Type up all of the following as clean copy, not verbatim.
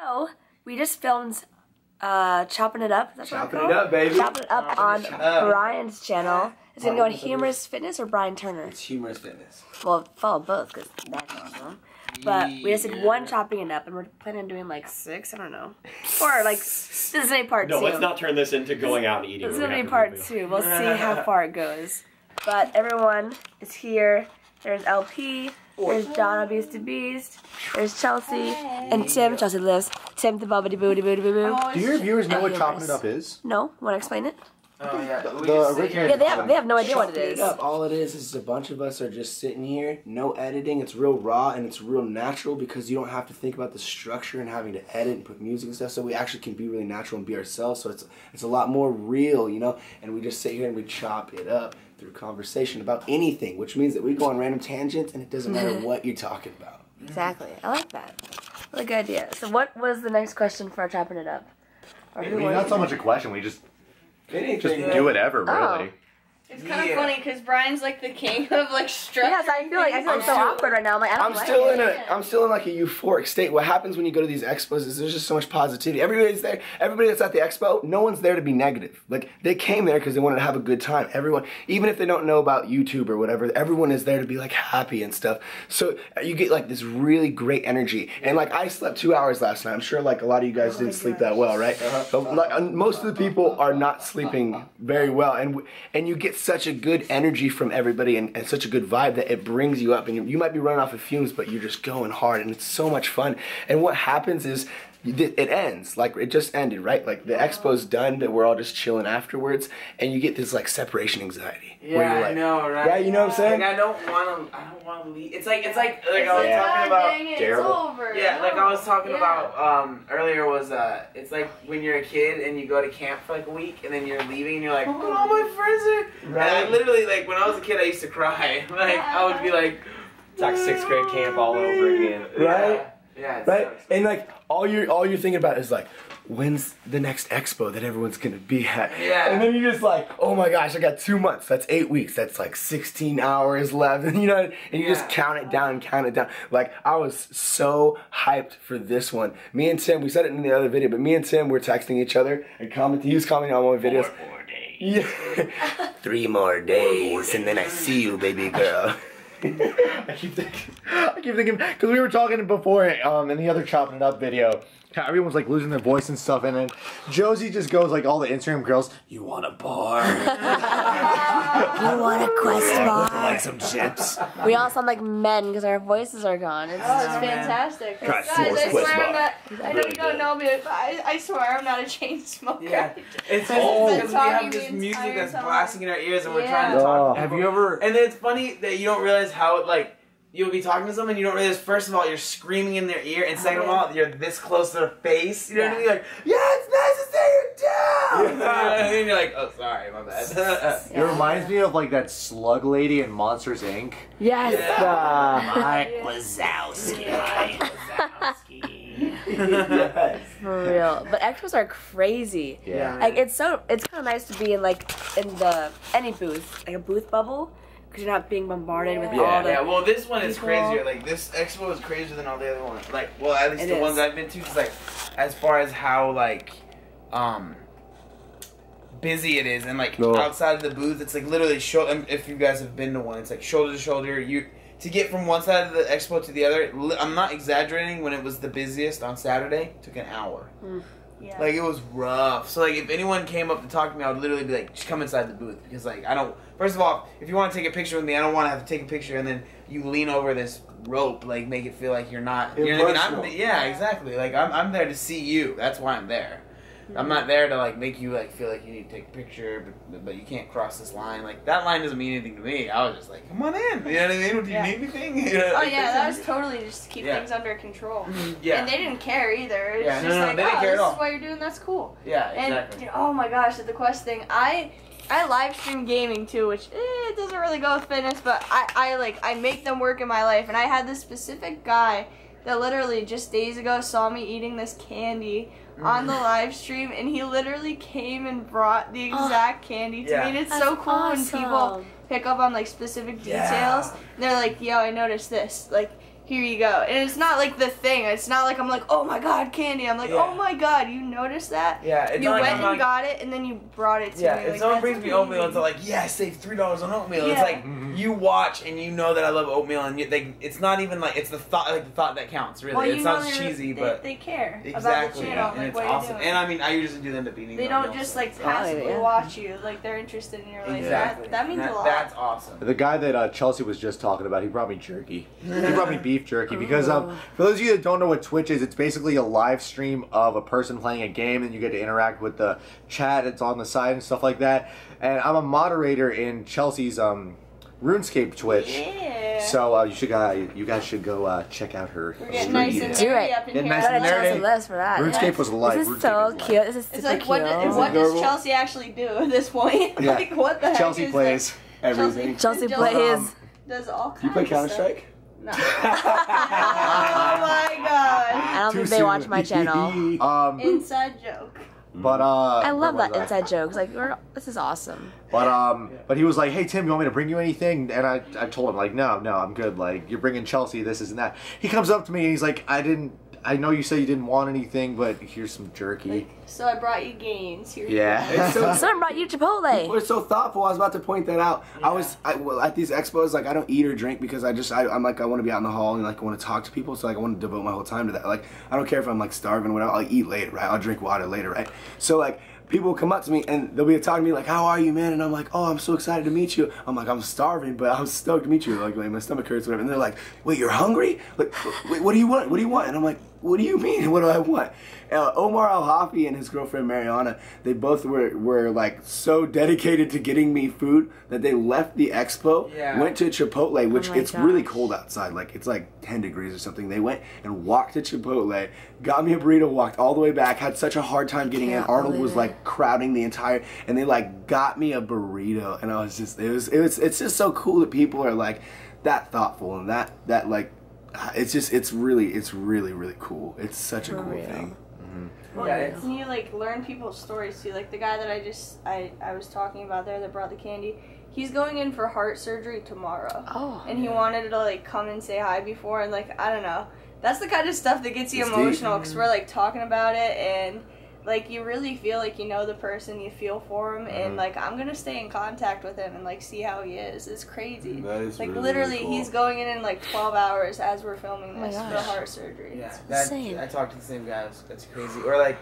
So, we just filmed Chopping It Up. Chopping It Up, baby. Chopping It Up on Brian's channel. It's going to go on Humorous Fitness or Brian Turner? It's Humorous Fitness. Well, follow both because that's awesome. But we just did one Chopping It Up, and we're planning on doing like 6, I don't know. Or like, this is a part 2. No, let's not turn this into going out and eating. This is going to be part 2. We'll see how far it goes. But everyone is here. There's LP. There's Donna Beast to Beast. There's Chelsea. And Tim. Chelsea lives. Tim the Bubbity Booty Booty Boo Boo. Do your viewers know what Chopping It Up is? No? Want to explain it? Oh, yeah. The original. Yeah, they have no idea what it is. All it is a bunch of us are just sitting here, no editing. It's real raw and it's real natural because you don't have to think about the structure and having to edit and put music and stuff. So we actually can be really natural and be ourselves. So it's a lot more real, you know. And we just sit here and we chop it up through conversation about anything, which means that we go on random tangents and it doesn't matter what you're talking about. Exactly. I like that. Really good idea. So what was the next question for Chopping It Up? Or who was Not it? so much a question. We just do whatever, really. It's kind of funny because Brian's like the king of like structure. Yes, I feel like so awkward right now. I'm like, I don't like it. I'm still in like a euphoric state. What happens when you go to these expos is there's just so much positivity. Everybody's there. Everybody that's at the expo, no one's there to be negative. Like they came there because they wanted to have a good time. Everyone, even if they don't know about YouTube or whatever, everyone is there to be like happy and stuff. So you get like this really great energy. And like I slept 2 hours last night. I'm sure like a lot of you guys didn't sleep that well, right? But like, most of the people are not sleeping very well, and you get such a good energy from everybody and such a good vibe that it brings you up, and you might be running off of fumes, but you're just going hard, and it's so much fun. And what happens is it ends, like it just ended, right? Like the expo's done, but we're all just chilling afterwards, and you get this like separation anxiety. Yeah, where you're like, I know, right? Right, you know what I'm saying? Like I don't want to leave. It's like I was talking about. It's over. Yeah, like I was talking about earlier was it's like when you're a kid and you go to camp for like a week and then you're leaving and you're like, oh, all my friends are. Right. And I literally like when I was a kid I used to cry. Like I would be like, It's like 6th grade camp all over again. Right? Yeah. It Right? sucks. And like all you're thinking about is like, when's the next expo that everyone's gonna be at? Yeah. And then you're just like, oh my gosh, I got 2 months. That's 8 weeks. That's like 16 hours left. And you know, and you just count it down. Like I was so hyped for this one. Me and Tim, we said it in the other video, but me and Tim were texting each other and commenting. He was commenting on one of my videos. 4 more days. Yeah. 3 more days, and then I see you, baby girl. I keep thinking, because we were talking before in the other Chopping It Up video, how everyone's like losing their voice and stuff, and then Josie just goes like all the Instagram girls, you want a bar? You want a Quest bar? Like some chips? We all sound like men because our voices are gone. It's Oh, it's fantastic. Try Guys, S'mores I Quest swear bar. I'm not. I know you don't know me, but I swear I'm not a chain smoker. Yeah. It's Oh. because we have this music that's blasting in our ears and we're trying to Yeah. talk. Have you ever? And it's funny that you don't realize how like you'll be talking to someone and you don't realize first of all you're screaming in their ear and second of all you're this close to their face. You know what I mean? Like, yeah, it's nice to say you're down. Yeah. And you're like, oh sorry, my bad. It reminds me of like that slug lady in Monsters Inc. Yes. Mike Wazowski. For real. But expos are crazy. Yeah. Like it's kind of nice to be in like any booth, like a booth bubble, because you're not being bombarded with all the. Yeah, well, this one is people. crazier. Like, this expo is crazier than all the other ones. Like, well, at least It the is. ones I've been to, because, like, as far as how, like, busy it is, and, like, Oh. outside of the booth, it's, like, literally, if you guys have been to one, it's, like, shoulder to shoulder. To get from one side of the expo to the other, I'm not exaggerating, when it was the busiest on Saturday, it took an hour. Yeah. Like, it was rough. So, like, if anyone came up to talk to me, I would literally be like, just come inside the booth. Because, like, I don't... First of all, if you want to take a picture with me, I don't want to have to take a picture and then you lean over this rope, like, make it feel like you're not... You know what I mean? Yeah, exactly. Like, I'm there to see you. That's why I'm there. I'm not there to, like, make you, like, feel like you need to take a picture, but you can't cross this line. Like, that line doesn't mean anything to me. I was just like, come on in. You know what I mean? Do you need anything? You know, Oh like, yeah, that was totally just to keep things under control. Yeah. And they didn't care either. It's Yeah, just no, like, they didn't oh, care at this all. is what you're doing. That's cool. Yeah, And exactly. oh my gosh, at the Quest thing, I live stream gaming too, which it doesn't really go with fitness, but I make them work in my life. And I had this specific guy that literally just days ago saw me eating this candy on the live stream, and he literally came and brought the exact candy to me. And it's so cool when people pick up on like specific details. They're like, yo, I noticed this. Like, here you go. And it's not like the thing. It's not like I'm like, oh my god, candy. I'm like, Yeah. oh my god, you noticed that? Yeah, it's You not like went I'm and like- got it, and then you brought it to Yeah, me. if Like, someone that's brings me amazing. oatmeal, it's like, yeah, I saved $3 on oatmeal. It's Yeah. like you watch and you know that I love oatmeal, and it's not even like it's the thought that counts. Really, Well, it you know sounds cheesy, they, but they care about exactly, the yeah, channel, and like it's what awesome. you're doing. And I mean, I usually do them at beating. They don't just like passively yeah. watch you. Like they're interested in your life. exactly. That means a lot. That's awesome. The guy that Chelsea was just talking about, he brought me jerky. He brought me beef jerky because for those of you that don't know what Twitch is, it's basically a live stream of a person playing a game, and you get to interact with the chat that's on the side and stuff like that. And I'm a moderator in Chelsea's RuneScape Twitch. Yeah. So you guys should go check out her. We're getting stream. nice and Do nerdy it. up in Get here. nice Gotta and tell nerdy. us less for that. RuneScape was life. This is RuneScape so was life. cute. This is super It's like, what, cute. what does adorable? Chelsea actually do at this point? Yeah. Like, what the heck Chelsea is plays. Everything. Chelsea Chelsea plays. does all kinds Do you play of Counter stuff. Strike? No. Oh my god. I don't Too think they soon. watch my channel. Inside joke. But I love where that was I? inside jokes. Like, this is awesome. But he was like, "Hey Tim, you want me to bring you anything?" And I told him like, "No, I'm good. Like, you're bringing Chelsea this and that." He comes up to me and he's like, I know you said you didn't want anything, but here's some jerky." So I brought you games. Here you Yeah. It's so Someone brought you People Chipotle. are so thoughtful. I was about to point that out. Well, at these expos, like I don't eat or drink because I'm like I want to be out in the hall and like I want to talk to people. So like I want to devote my whole time to that. Like I don't care if I'm like starving or whatever. I'll eat later, right? I'll drink water later, right? So like people will come up to me and they'll be talking to me like, "How are you, man?" And I'm like, "Oh, I'm so excited to meet you." I'm like, "I'm starving, but I'm stoked to meet you." Like my stomach hurts, whatever. And they're like, "Wait, you're hungry? Like, wait, what do you want? What do you want?" And I'm like, "What do you mean? What do I want?" Omar Al-Hafi and his girlfriend Mariana, they both were like so dedicated to getting me food that they left the expo, Yeah. went to Chipotle, which my it's really gosh. cold outside, like it's like 10 degrees or something. They went and walked to Chipotle, got me a burrito, walked all the way back, had such a hard time getting in. Can't Arnold believe was it. like crowding the entire, and they like got me a burrito, and I was just, it's just so cool that people are like that thoughtful and that like, it's really cool. It's such a For cool real. thing. Well, Yeah, it's- and you like learn people's stories too. Like the guy that I was talking about there that brought the candy. He's going in for heart surgery tomorrow. Oh. And he wanted to like come and say hi before, and like I don't know. That's the kind of stuff that gets you It's deep. emotional because we're like talking about it, and like you really feel like you know the person, you feel for him, and like I'm gonna stay in contact with him and like see how he is. It's crazy. That is Like really, literally, really cool. he's going in like 12 hours as we're filming Oh my this for gosh. heart surgery. Yeah, insane. I talked to the same guy. That's crazy. Or like,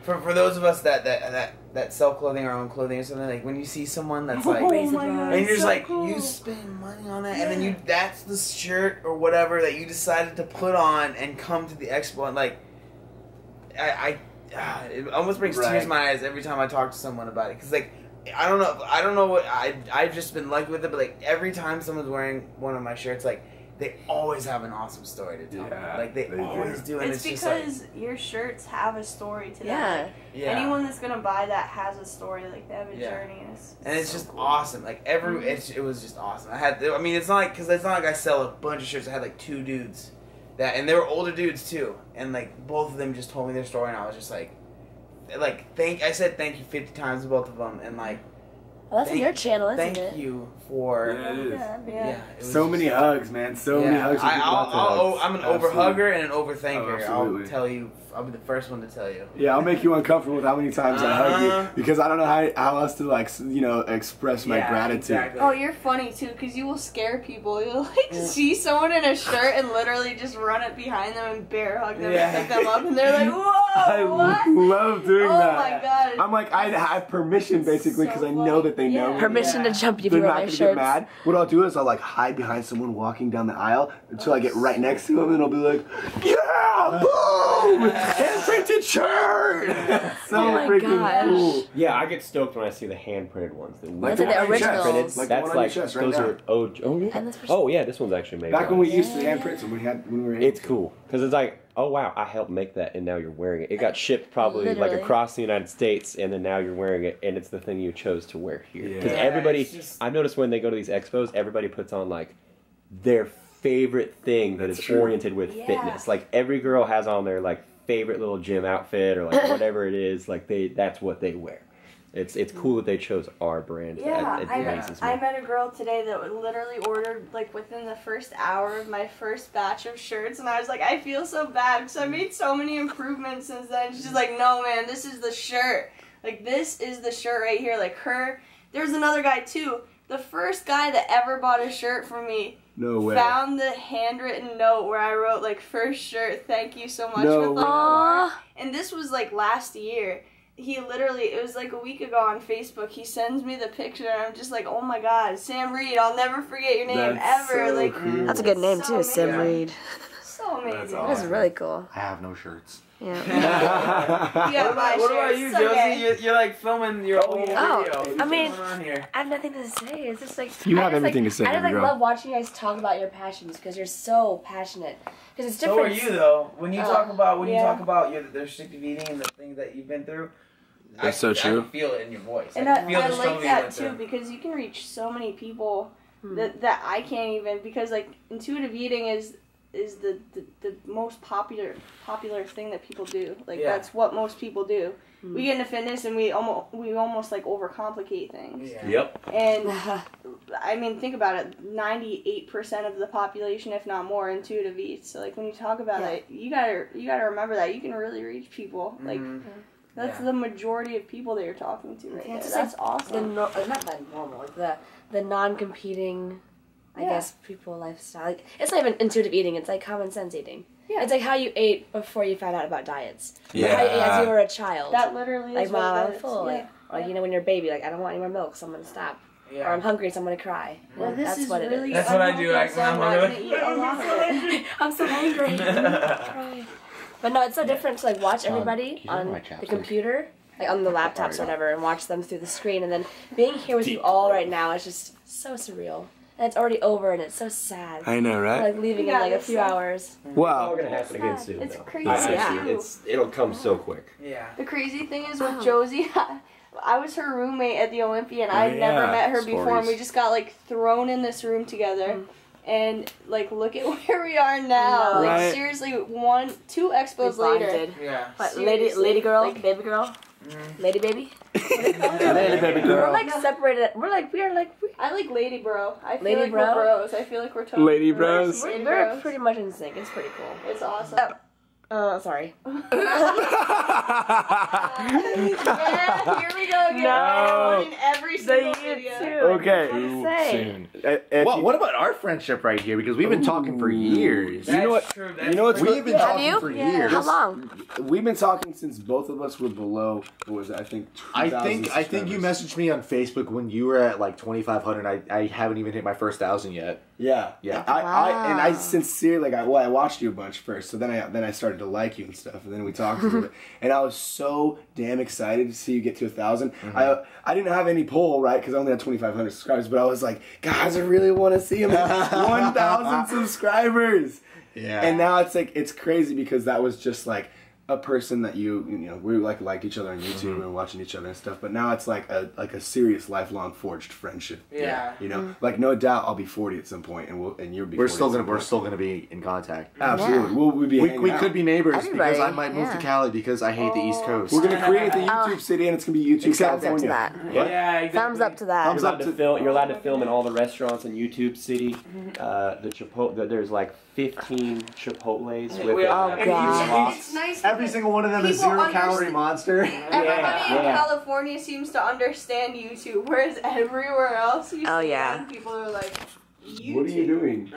for those of us that sell clothing, our own clothing or something, like when you see someone that's like, Oh Raise the my bar. God, and you're just so like, cool. you spend money on that, and then that's the shirt or whatever that you decided to put on and come to the expo, and like, it almost brings tears Right. to my eyes every time I talk to someone about it, because like, I don't know what I've just been lucky with it, but like every time someone's wearing one of my shirts, like they always have an awesome story to tell. Yeah, Like they they always do, and It's it's just like, because your shirts have a story to them. Yeah. Like, yeah. anyone that's gonna buy that has a story. Like they have a Yeah. journey. And it's so just cool. awesome. Like it was just awesome. I mean, it's not like I sell a bunch of shirts. I had like 2 dudes and they were older dudes too, and like both of them just told me their story, and I was just like I said thank you 50 times to both of them, and like Well, that's thank- your channel, isn't thank it? you for Yeah, it is. Yeah, yeah. yeah. It was So just- many hugs, man. So many hugs. and people out to hugs. I'm an Absolutely. overhugger and an overthanker. Oh, I'll absolutely. tell you. I'll be the first one to tell you. Yeah, I'll make you uncomfortable with how many times I hug Uh-huh. you because I don't know how else to like express my Yeah, gratitude. exactly. Oh, you're funny too, because you will scare people. You'll like see someone in a shirt and literally just run up behind them and bear hug them Yeah. and pick them up, and they're like, "Whoa, I what?" love doing Oh that. my god! I'm like, I have permission basically because so I know that they funny. know Yeah. me. Permission to jump you if They're you wear not my gonna get shirts. mad. What I'll do is I'll like hide behind someone walking down the aisle until I get right next to them, and I'll be like, "Yeah, boom, hand printed shirt." So Oh my freaking gosh. cool. Yeah, I get stoked when I see the hand printed ones. Like Those are the one on your chest. originals. Like the That's one on your like chest right those now. are yeah. And this was- Oh yeah, this one's actually made. Back by when we us. used to hand print them, when we were. It's cool because it's like, oh wow, I helped make that, and now you're wearing it. It got shipped probably Literally. like across the United States, and then now you're wearing it, and it's the thing you chose to wear here. Because Yeah. everybody, it's just- I've noticed when they go to these expos, everybody puts on like their favorite thing that That's is true. oriented with Yeah. fitness. Like every girl has on their like favorite little gym outfit or like whatever it is. Like that's what they wear. It's cool that they chose our brand. Yeah, It I amazes me. met a girl today that literally ordered like within the first hour of my first batch of shirts, and I was like, I feel so bad because I made so many improvements since then. She's like, no man, this is the shirt. Like this is the shirt right here. Like her. There's another guy too. The first guy that ever bought a shirt from me. No way. Found the handwritten note where I wrote like first shirt, thank you so much No with like way. heart. And this was like last year. He literally, it was like a week ago on Facebook, he sends me the picture and I'm just like, oh my god, Sam Reed, I'll never forget your name That's ever. so Like cool. That's a good name So too, Sam amazing. Reed. So amazing. That's That awesome. is really cool. I have no shirts. Yeah. You got my What about shirts, you, it's Josie? okay. You're like filming your whole video. Oh, I mean- What's going on here? I have nothing to say. It's just like You I have just, everything like, to say, I just baby like girl. love watching you guys talk about your passions because you're so passionate. Because it's So different. are you though? When you talk about yeah. the restrictive eating and the things that you've been through, That's so true. I can feel it in your voice. And can feel I the like struggle you that went too through. because you can reach so many people Hmm. that I can't even, because like intuitive eating is the most popular thing that people do. Like Yeah. that's what most people do. Hmm. We get into fitness and we almost like overcomplicate things. Yeah. Yep. And I mean, think about it. 98% of the population, if not more, intuitive eats. So like when you talk about Yeah. it, you gotta remember that you can really reach people. Like Mhm. that's Yeah. the majority of people that you're talking to right Yeah, there. it's That's The awesome. not that normal, like the non-competing, I Yeah. guess, people lifestyle. Like it's not even intuitive eating; it's like common sense eating. Yeah. It's like how you ate before you found out about diets. Yeah. Like how you ate as you were a child. That literally like is what mom, it I'm is. full. Yeah. Like you know when you're a baby, like I don't want any more milk, so I'm gonna stop. Or I'm hungry, so I'm gonna cry. Well, And this that's is what it really is. That's what I do, like, unhealthy, so when I'm I'm not hungry. gonna eat a lot of it. I'm so hungry. Cry. But no, it's so different to like watch everybody can you have on my the chapstick? computer, like on the laptops or whatever, and watch them through the screen, and then being here with you all right now is just so surreal. And it's already over, and it's so sad. I know, We're, right? like leaving in Yeah, like a it's few sad. hours. It's Wow. all gonna happen again soon. It's though. crazy, yeah. It'll come so quick. Yeah. The crazy thing is with Josie, I was her roommate at the Olympia, and I had Oh, never yeah. met her before, and Stories. we just got like thrown in this room together. And like, look at where we are now. know. Like Right. seriously, 2 expos We later. bonded. Yeah. What, Seriously, lady girl, like- baby girl, lady baby. Lady baby We're girl. like separated. We are like I like lady bro. I feel Lady like bro? we're bros. I feel like we're totally Lady bros. Lady we're bros. pretty much in sync. It's pretty cool. It's awesome. Sorry. Yeah, here we go again. No. In every single They video. too. Okay. Too say. Well, what about our friendship right here? Because we've been talking for years. You know what? That's true. You know what's We've been Have talking you? for Yeah. years. How long? We've been talking since both of us were below. What was it? I think. I 2,000 think you subscribers. messaged me on Facebook when you were at like 2,500. I haven't even hit my first 1,000 yet. Yeah, Yeah. I sincerely I watched you a bunch first, so then I started to like you and stuff, and then we talked a little bit, and I was so damn excited to see you get to 1,000. I didn't have any poll right because I only had 2,500 subscribers, but I was like, guys, I really want to see him at 1,000 subscribers. Yeah. And now it's like it's crazy because that was just like a person that you know we liked each other on YouTube and watching each other and stuff, but now it's like a serious lifelong forged friendship. Yeah. You know, like no doubt I'll be 40 at some point, and you'll be. We're 40 still at some gonna point. be in contact. Absolutely. We'll be. We hanging out. could be neighbors Everybody, because I might move to yeah. Cali because I hate the East Coast. We're gonna create the YouTube city, and it's gonna be YouTube Except Thumbs up to California. that. Yeah. Exactly. Thumbs up to that. Thumbs up to You're allowed to film in all the restaurants in YouTube City. There's like 15 Chipotles with We all- Oh, and God. It's nice. Every single one of them is People 0-calorie understand- monster. Everybody in Yeah. California seems to understand YouTube, whereas everywhere else, you Oh, see yeah. them, people are like, YouTube. What are you doing?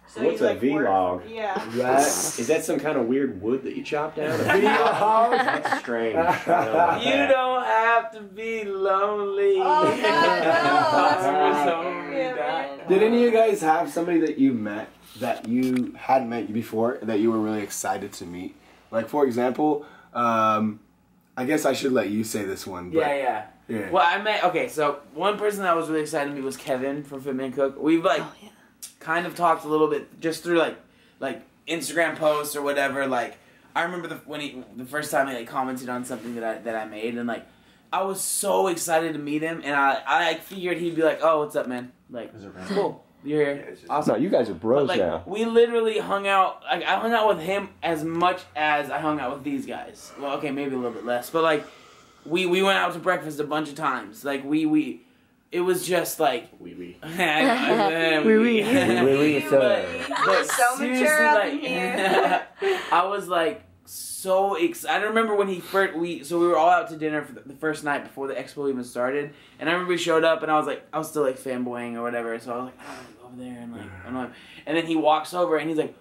So What's you, a like, work- vlog? Yeah. That Is that some kind of weird wood that you chopped down? Vlog? That's strange. I don't know about You that. don't have to be lonely. Oh, God, no. That's That's so so weird, that. man. Did any of you guys have somebody that you met that you hadn't met you before that you were really excited to meet? Like for example, I guess I should let you say this one. But Yeah. yeah. Well, I met. Okay, so one person that was really excited to meet was Kevin from Fitman Cook. We've like Oh, yeah. kind of talked a little bit just through like Instagram posts or whatever. Like I remember the first time he like commented on something that I made, and like I was so excited to meet him, and I figured he'd be like, "Oh, what's up, man? Like, cool, you're here, awesome." No, you guys are But, bros like, now. we literally hung out. Like, I hung out with him as much as I hung out with these guys. Well, okay, maybe a little bit less, but like, we went out to breakfast a bunch of times. Like it was just like Wee. But So seriously, mature up like, in here. I was like so excited. I remember when we were all out to dinner for the first night before the expo even started, and I remember we showed up and I was still like fanboying or whatever. So I was like, oh, over there and and then he walks over and he's like,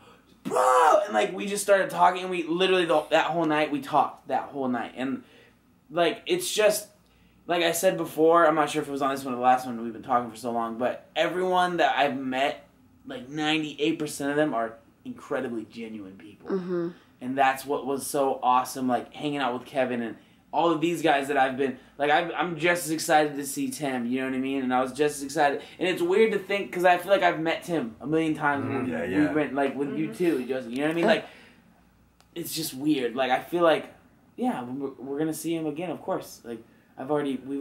bro, and like we just started talking. And we literally that whole night we talked that whole night, and like it's just. Like I said before, I'm not sure if it was on this one or the last one, we've been talking for so long, but everyone that I've met, like 98% of them are incredibly genuine people. Mm-hmm. And that's what was so awesome, like hanging out with Kevin and all of these guys that I've been, like I'm just as excited to see Tim, you know what I mean? And I was just as excited. And it's weird to think, because I feel like I've met Tim a million times. We've been, like with you too, Josie, you know what I mean? Like, it's just weird. Like, I feel like, yeah, we're going to see him again, of course. Like, we've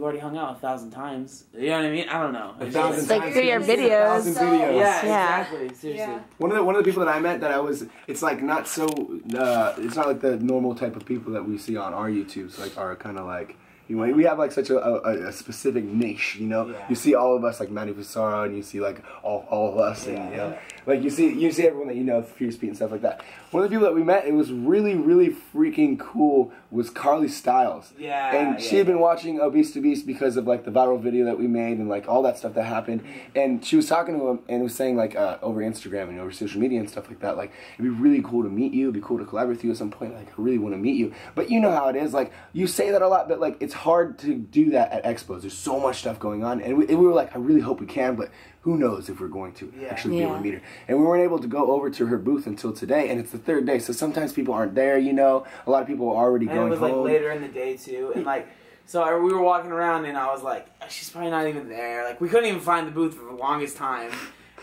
already hung out 1,000 times. You know what I mean? I don't know. 1,000 like times. through your videos. 1,000 videos. Yeah, Yeah. exactly. Seriously. Yeah. One of the people that I met that it's like not so it's not like the normal type of people that we see on our YouTubes, like are kind of like, you know, we have like such a specific niche, you know. Yeah. You see all of us like Manny Pissarro, and you see like all of us, and you know, like you see everyone that you know, Fierce Pete and stuff like that. One of the people that we met, it was really freaking cool, was Carly Styles. Yeah. And she had been watching Obese to Beast because of like the viral video that we made and like all that stuff that happened. And she was talking to him and was saying like over Instagram and over social media and stuff like that, like it'd be really cool to meet you, it'd be cool to collaborate with you at some point, like I really want to meet you. But you know how it is, like you say that a lot, but like it's hard to do that at expos. There's so much stuff going on, and we were like, I really hope we can, but who knows if we're going to actually be able to meet her. And we weren't able to go over to her booth until today, and it's the third day, so sometimes people aren't there, you know. A lot of people are already And going it was home. like later in the day too, and like, so we were walking around and I was like, she's probably not even there. Like we couldn't even find the booth for the longest time,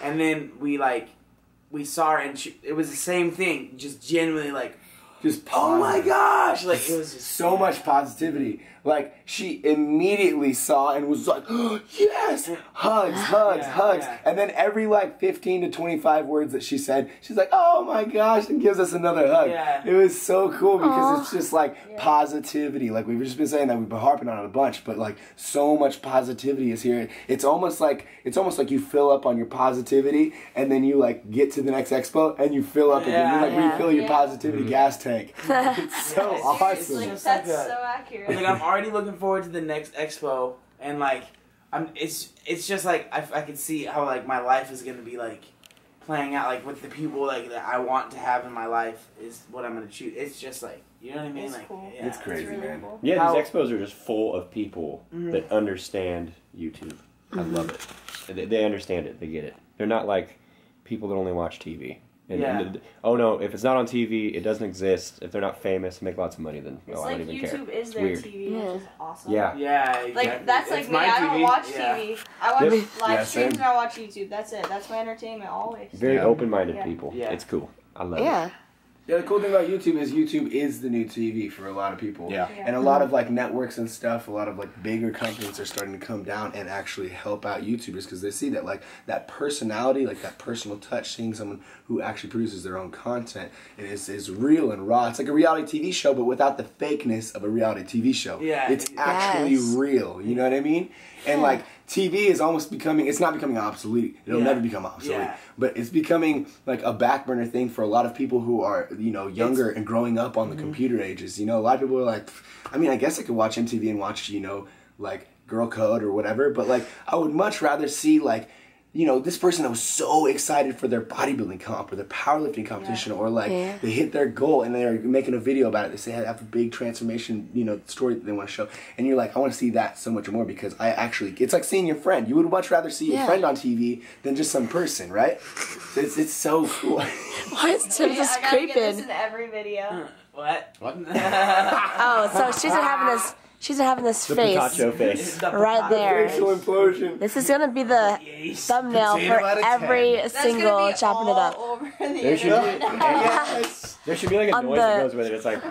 and then we saw her and it was the same thing, just genuinely like, just oh my gosh, like it was just so much positivity. Like she immediately saw and was like, oh, yes, hugs. Yeah. And then every like 15 to 25 words that she said, she's like, oh my gosh, and gives us another hug. Yeah. It was so cool because it's just like positivity. Like we've just been saying that, we've been harping on it a bunch, but like so much positivity is here. It's almost like you fill up on your positivity and then you like get to the next expo and you fill up again. You like refill your positivity gas tank. It's so awesome. Seriously, Just that's like a- so accurate. like I'm already looking forward to the next expo, and like it's just like I could see how like my life is gonna be like playing out, like with the people like that I want to have in my life is what I'm gonna choose. It's just like, you know what I mean? It's like cool. yeah, It's crazy, really man. cool. Yeah, How- these expos are just full of people that understand YouTube. I love it. They understand it. They get it. They're not like people that only watch TV. And oh no, if it's not on TV, it doesn't exist. If they're not famous, make lots of money, then It's I like don't even care. YouTube is It's their weird. TV, which is awesome. Yeah. Yeah, exactly. Like that's like It's me. my I don't TV. watch Yeah. TV. I watch Yep. live Yeah, streams same. and I watch YouTube. That's it. That's my entertainment always. Very Yeah. open-minded Yeah. people. Yeah. It's cool. I love it. Yeah. Yeah, the cool thing about YouTube is the new TV for a lot of people. Yeah. And a lot of like networks and stuff, a lot of like bigger companies are starting to come down and actually help out YouTubers because they see that like that personality, like that personal touch, seeing someone who actually produces their own content is real and raw. It's like a reality TV show, but without the fakeness of a reality TV show. Yeah. It's actually Yes. real. You know what I mean? And like TV is almost becoming, it's not becoming obsolete. It'll Yeah. never become obsolete. Yeah. But it's becoming like a back burner thing for a lot of people who are, you know, younger and growing up on the computer ages. You know, a lot of people are like, I mean, I guess I could watch MTV and watch, you know, like Girl Code or whatever, but like I would much rather see like, you know, this person that was so excited for their bodybuilding comp or their powerlifting competition or like they hit their goal and they're making a video about it. They say I have a big transformation, you know, story that they want to show. And you're like, I want to see that so much more because I actually, it's like seeing your friend. You would much rather see your friend on TV than just some person, right? It's so cool. Why is Tim just I gotta get this creeping? in every video. What? Oh, so she's having this face Pikachu face. right there. Facial implosion. This is gonna be the thumbnail for Potato out of 10. every That's single gonna be chopping it all up. over the There should internet. be, Yes. there should be like a On noise that the- goes with it. It's like,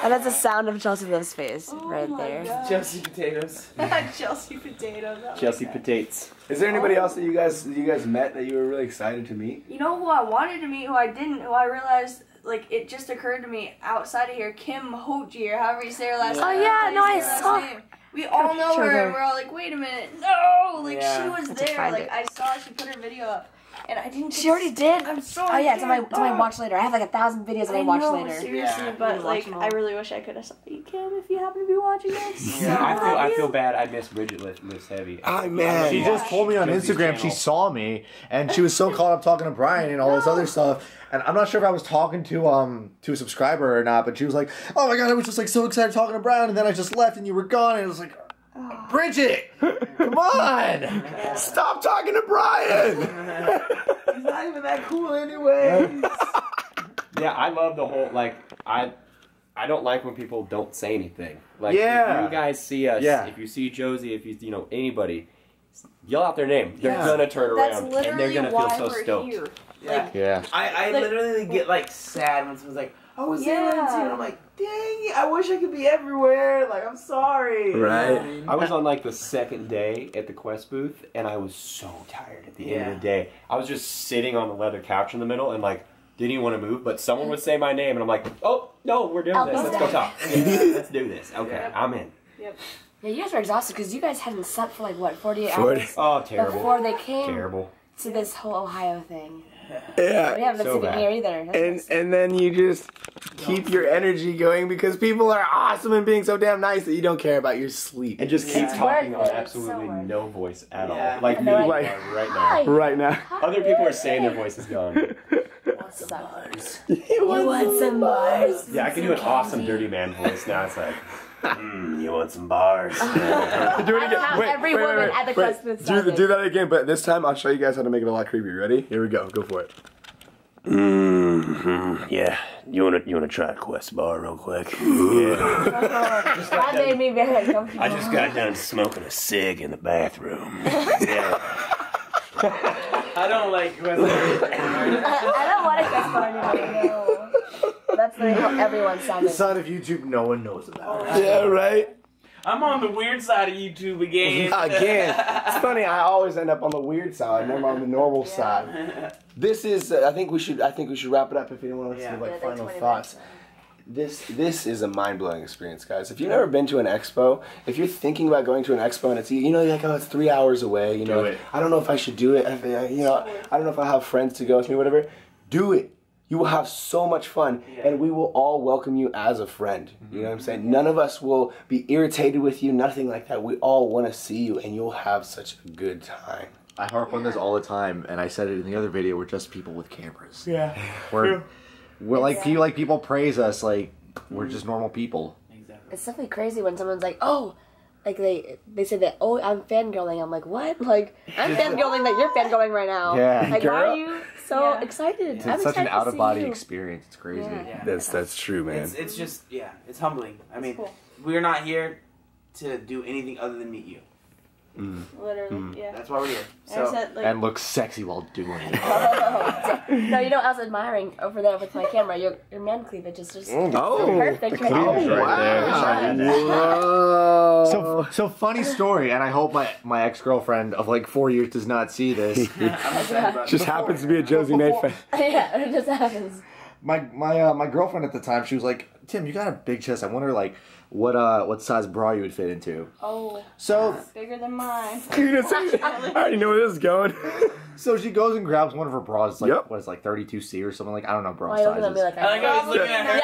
And that's the sound of Chelsea Liv's face right my there. God. Chelsea potatoes. Chelsea potatoes. I like Chelsea that. potatoes. Is there anybody else that you guys met that you were really excited to meet? You know who I wanted to meet, who I didn't, who I realized like it just occurred to me outside of here, Kim Hoji or however you say her last name. Oh yeah, no, I Say her last saw. name. We all know Sure, her, sure. and we're all like, wait a minute, no! Like Yeah. she was Have to there. find Like it. I saw she put her video up, and I didn't. She already did. I'm sorry. Oh yeah, it's on my watch later. I have like 1,000 videos on my watch later. Seriously, Yeah. but Watch like them all. I really wish I could have saw you, Kim, if you happen to be watching this. Yeah. I feel bad. I miss Bridget lifts heavy. Ah, man. She just told me on Josie's Instagram she channel. saw me, and she was so caught up talking to Brian and all this other stuff. And I'm not sure if I was talking to a subscriber or not, but she was like, "Oh my god, I was just like so excited talking to Brian, and then I just left, and you were gone." And it was like, Bridget, come on! Stop talking to Brian. He's not even that cool anyway. Yeah, I love the whole like I don't like when people don't say anything. Like Yeah. if you guys see us, Yeah. if you see Josie, if you know anybody, yell out their name. They're Yeah. gonna turn That's around and literally they're gonna why feel so we're stoked. here. Yeah. Yeah. I Like- literally get like sad when someone's like, "I was there Yeah. too," and I'm like, "Dang it! I wish I could be everywhere. Like, I'm sorry." Right. I was on like the second day at the Quest booth, and I was so tired at the end of the day. I was just sitting on the leather couch in the middle, and like didn't even want to move. But someone would say my name, and I'm like, "Oh no, we're doing this. Let's go talk. Yeah, let's do this. Okay, I'm in." Yeah, you guys were exhausted because you guys hadn't slept for like what 48 40. hours Oh, terrible. before they came Terrible. to this whole Ohio thing. Yeah. We haven't been So sleeping bad. here either. That's And then you just keep your energy going because people are awesome and being so damn nice that you don't care about your sleep. And just keep Yeah. talking Worth on it. absolutely So worth no voice at Yeah. all. Like And me they're like, right Hi. now. Right now. Other people are saying their voice is gone. What's up? You want some bars? Yeah, I can do an awesome dirty man voice now. It's like, you want some bars? Do it That's how every woman at the Quest booth sounded. Do that again, but this time I'll show you guys how to make it a lot creepier. Ready? Here we go. Go for it. Yeah. You wanna try a Quest bar real quick? That made me very uncomfortable. I just got done smoking a cig in the bathroom. Yeah. I don't like. I don't want a Quest bar anymore. No. That's literally how everyone The sounded. side of YouTube no one knows about. Yeah, right? I'm on the weird side of YouTube again. Again. It's funny, I always end up on the weird side, never on the normal side. This is I think we should wrap it up if anyone wants to Yeah. like Yeah, final 20 thoughts. This is a mind-blowing experience, guys. If you've never been to an expo, if you're thinking about going to an expo and it's you're like, oh, it's 3 hours away, you know, Do it. I don't know if I should do it. You know, I don't know if I have friends to go with me, whatever. Do it. You will have so much fun, and we will all welcome you as a friend. You know what I'm saying? None of us will be irritated with you, nothing like that. We all want to see you, and you'll have such a good time. I harp on this all the time, and I said it in the other video. We're just people with cameras. Yeah. We're like people praise us like we're just normal people. Exactly. It's definitely crazy when someone's like, oh, like they say that, oh, I'm fangirling. I'm like, what? Like, I'm fangirling that you're fangirling right now. Yeah. Like, why Girl. are you so Yeah. excited? It's I'm such an excited to out of body see you. experience. It's crazy. Yeah. Yeah. That's true, man. It's just it's humbling. I mean, cool. we're not here to do anything other than meet you. Literally, yeah. That's why we're here. And I So said, like, And look sexy while doing it. No, you know what I was admiring over there with my camera? Your man cleavage is just Oh. so perfect. Right cleavage there. right there. Whoa. So funny story, and I hope my ex-girlfriend of like 4 years does not see this. I'm excited about Just happens to be a Josie Nate fan. Yeah, it just happens. My girlfriend at the time, she was like, Tim, you got a big chest. I wonder like what size bra you would fit into. oh, So bigger than mine. I already know where this is going. so she goes and grabs one of her bras, like Yep. what is it, like 32C or something, like I don't know bra Why are you looking at sizes. me like I like how he's looking at her.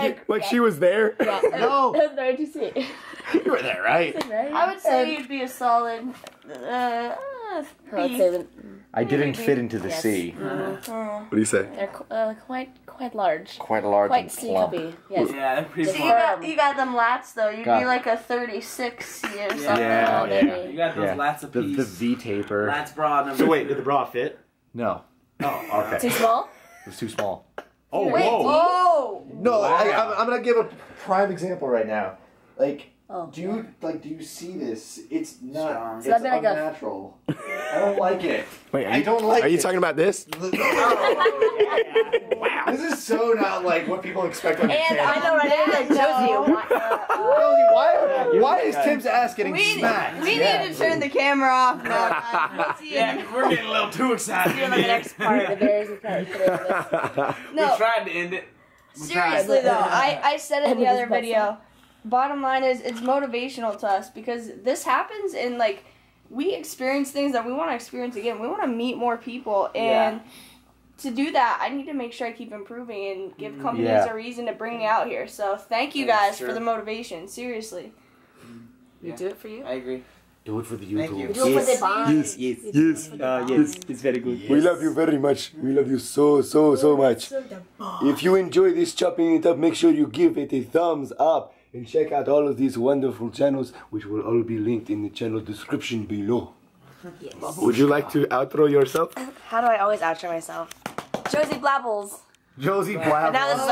Yeah, Like she was there. Yeah, No. it was very to see. You were there, right? I would say you'd be a solid Let's B. say that I didn't fit into the Yes. C. What do you say? they're quite large. Quite large Quite and C plump. cubby. Yes. Yeah, they're pretty Just fun. You got them lats though. You'd Got be it. like a 36 or something. Yeah. Oh, maybe. You got those Yeah. lats of The peas. V taper. Lats bra number. So wait, did the bra fit? No, Oh, okay. Too small? it was too small. Oh, Wait, whoa. Oh! No, Wow. I'm gonna give a prime example right now. Like, Oh. do you see this? It's not. Strong. It's So that'd be like a- unnatural. I don't like it. Wait, I don't like Are you it. talking about this? Wow. This is so not like what people expect on your And channel. I know right now, like Josie. Josie, why is Tim's ass getting We smacked? need to turn the camera off now. guys. We'll see you in- Yeah, we're getting a little too excited. See you on the next part. The very part. We tried to end it. Seriously though, I said it in the And other this video. Bottom line is, it's motivational to us because this happens and like we experience things that we want to experience again. We want to meet more people, and to do that, I need to make sure I keep improving and give companies a reason to bring me out here. So thank you guys for the motivation. Seriously. You do it for you? I agree. Do it for the Thank YouTube. you. Do it for the bond. Yes, Yes, it's very good. We love you very much. We love you so much. If you enjoy this chopping it up, make sure you give it a thumbs up and check out all of these wonderful channels, which will all be linked in the channel description below. Yes. Would you like to outro yourself? How do I always outro myself? Josie Blabbles. Josie And now Blabbles.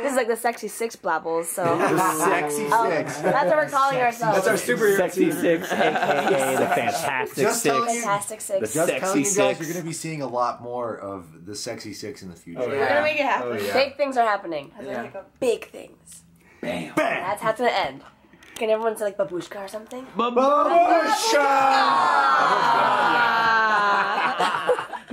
this is like the sexy six Blabbles. So The sexy six. that's what we're calling ourselves. That's our superhero. Sexy Six, aka the Fantastic Just telling Six. you- Fantastic Six. The Just Sexy telling you guys, Six. you're going to be seeing a lot more of the Sexy Six in the future. Oh, We're gonna make it happen. Oh, yeah. Big things are happening. Big things. Bam. That's how it's gonna end. Can everyone say like babushka or something? Babusha! Ah.